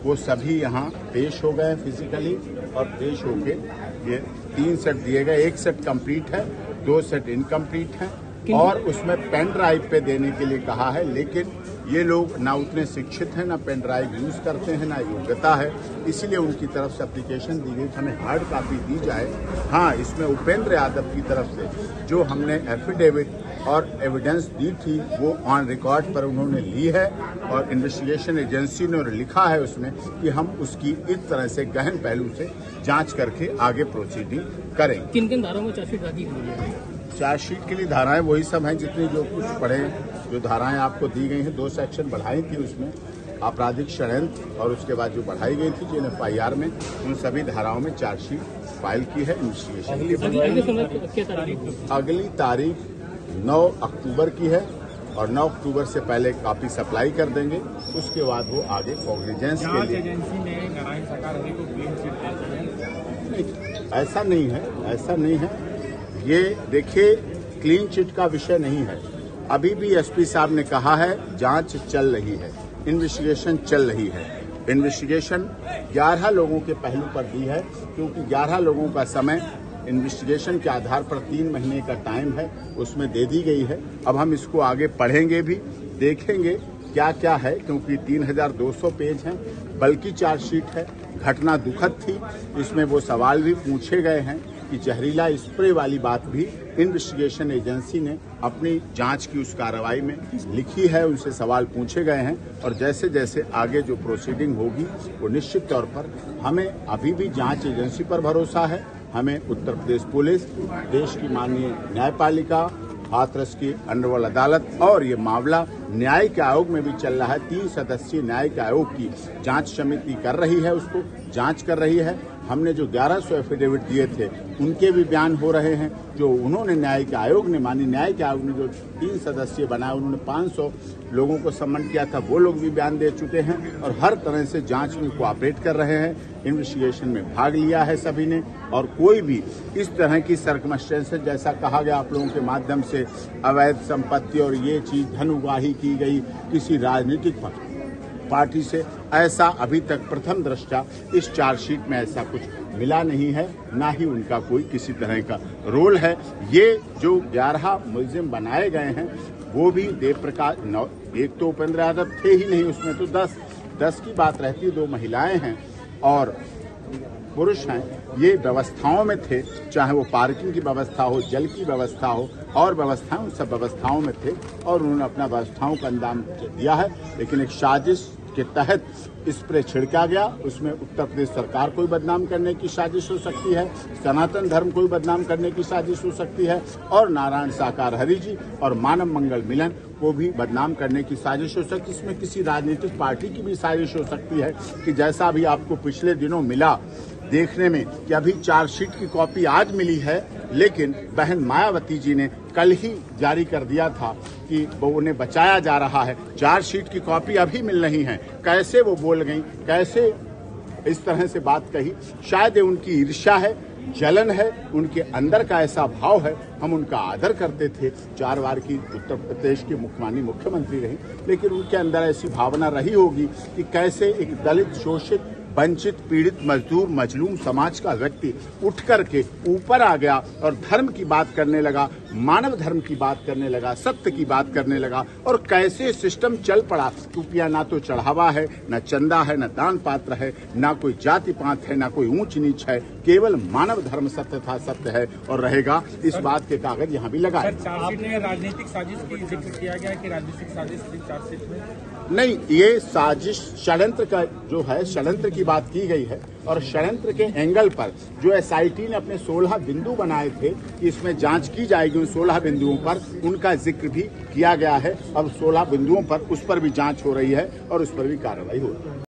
वो सभी यहाँ पेश हो गए फिजिकली और पेश होके ये 3 सेट दिए गए। 1 सेट कंप्लीट है, 2 सेट इनकम्प्लीट हैं और उसमें पेन ड्राइव पे देने के लिए कहा है, लेकिन ये लोग ना उतने शिक्षित हैं, ना पेन ड्राइव यूज करते हैं, ना योग्यता है, इसीलिए उनकी तरफ से एप्लीकेशन दी गई हमें हार्ड कॉपी दी जाए। हाँ, इसमें उपेंद्र यादव की तरफ से जो हमने एफिडेविट और एविडेंस दी थी वो ऑन रिकॉर्ड पर उन्होंने ली है और इन्वेस्टिगेशन एजेंसी ने लिखा है उसमें कि हम उसकी इस तरह से गहन पहलू से जांच करके आगे प्रोसीडिंग करेंगे। किन किन धाराओं में चार्जशीट दाखिल हुई है? चार्जशीट के लिए धाराएं वही सब हैं जितनी जो कुछ पढ़े, जो धाराएं आपको दी गई हैं। 2 सेक्शन बढ़ाई थी उसमें, आपराधिक षड्यंत्र और उसके बाद जो बढ़ाई गई थी जो FIR में, उन सभी धाराओं में चार्जशीट फाइल की है इन्वेस्टिगेशन। अगली तारीख 9 अक्टूबर की है और 9 अक्टूबर से पहले कॉपी सप्लाई कर देंगे, उसके बाद वो आगे कॉग्निजेंस के लिए। एजेंसी ने नारायण सरकार को क्लीन चिट नहीं, ऐसा नहीं है, ऐसा नहीं है। ये देखिए, क्लीन चिट का विषय नहीं है। अभी भी SP साहब ने कहा है जांच चल रही है, इन्वेस्टिगेशन चल रही है। इन्वेस्टिगेशन 11 लोगों के पहलू पर दी है, क्योंकि 11 लोगों का समय इन्वेस्टिगेशन के आधार पर 3 महीने का टाइम है, उसमें दे दी गई है। अब हम इसको आगे पढ़ेंगे भी, देखेंगे क्या क्या है, क्योंकि 3200 पेज हैं, बल्कि चार्जशीट है। घटना दुखद थी, इसमें वो सवाल भी पूछे गए हैं कि जहरीला स्प्रे वाली बात भी इन्वेस्टिगेशन एजेंसी ने अपनी जांच की उस कार्रवाई में लिखी है, उनसे सवाल पूछे गए हैं और जैसे जैसे आगे जो प्रोसीडिंग होगी वो निश्चित तौर पर हमें अभी भी जांच एजेंसी पर भरोसा है। हमें उत्तर प्रदेश पुलिस, देश की माननीय न्यायपालिका, हाथरस की अंडरवर्ल्ड अदालत और ये मामला न्यायिक आयोग में भी चल रहा है। 3 सदस्यीय न्यायिक आयोग की जांच समिति कर रही है, उसको जांच कर रही है। हमने जो 1100 एफिडेविट दिए थे उनके भी बयान हो रहे हैं। जो उन्होंने न्यायिक आयोग ने, माननीय न्यायिक आयोग ने जो 3 सदस्यीय बनाया, उन्होंने 500 लोगों को सम्मन किया था, वो लोग भी बयान दे चुके हैं और हर तरह से जांच में कोऑपरेट कर रहे हैं। इन्वेस्टिगेशन में भाग लिया है सभी ने और कोई भी इस तरह की सर्कमस्टेंसेस, जैसा कहा गया आप लोगों के माध्यम से, अवैध संपत्ति और ये चीज धन उगाही की गई किसी राजनीतिक पार्टी से, ऐसा अभी तक प्रथम दृष्टया इस चार्जशीट में ऐसा कुछ मिला नहीं है, ना ही उनका कोई किसी तरह का रोल है। ये जो 11 मुलजिम बनाए गए हैं वो भी देव प्रकाश, एक तो उपेंद्र यादव थे ही नहीं उसमें, तो 10 की बात रहती है, 2 महिलाएं हैं और पुरुष हैं। ये व्यवस्थाओं में थे, चाहे वो पार्किंग की व्यवस्था हो, जल की व्यवस्था हो और व्यवस्थाएं, उन सब व्यवस्थाओं में थे और उन्होंने अपना व्यवस्थाओं का अंजाम दिया है। लेकिन एक साजिश के तहत स्प्रे छिड़का गया, उसमें उत्तर प्रदेश सरकार को बदनाम करने की साजिश हो सकती है, सनातन धर्म को बदनाम करने की साजिश हो सकती है और नारायण साकार हरि जी और मानव मंगल मिलन को भी बदनाम करने की साजिश हो सकती है। इसमें किसी राजनीतिक पार्टी की भी साजिश हो सकती है कि जैसा अभी आपको पिछले दिनों मिला देखने में कि अभी चार्जशीट की कॉपी आज मिली है, लेकिन बहन मायावती जी ने कल ही जारी कर दिया था कि वो उन्हें बचाया जा रहा है। चार्जशीट की कॉपी अभी मिल रही है। कैसे वो बोल गई, कैसे इस तरह से बात कही? शायद उनकी ईर्ष्या है, जलन है, उनके अंदर का ऐसा भाव है। हम उनका आदर करते थे, 4 बार की उत्तर प्रदेश की माननीय मुख्यमंत्री रही, लेकिन उनके अंदर ऐसी भावना रही होगी कि कैसे एक दलित, शोषित, वंचित, पीड़ित, मजदूर, मजलूम समाज का व्यक्ति उठ करके ऊपर आ गया और धर्म की बात करने लगा, मानव धर्म की बात करने लगा, सत्य की बात करने लगा और कैसे सिस्टम चल पड़ा। रुपया ना तो चढ़ावा है, ना चंदा है, ना दान पात्र है, ना कोई जाति पात है, ना कोई ऊंच नीच है, केवल मानव धर्म सत्य था, सत्य है और रहेगा। इस बात के कागज यहाँ भी लगाए। चार्जशीट में राजनीतिक साजिश की जिक्र किया गया कि राजनीतिक साजिश थी चार्जशीट में? नहीं, ये साजिश षड्यंत्र का जो है, षड्यंत्र की बात की गई है और षड्यंत्र के एंगल पर जो SIT ने अपने 16 बिंदु बनाए थे कि इसमें जांच की जाएगी, उन 16 बिंदुओं पर उनका जिक्र भी किया गया है। अब 16 बिंदुओं पर उस पर भी जांच हो रही है और उस पर भी कार्रवाई हो रही है।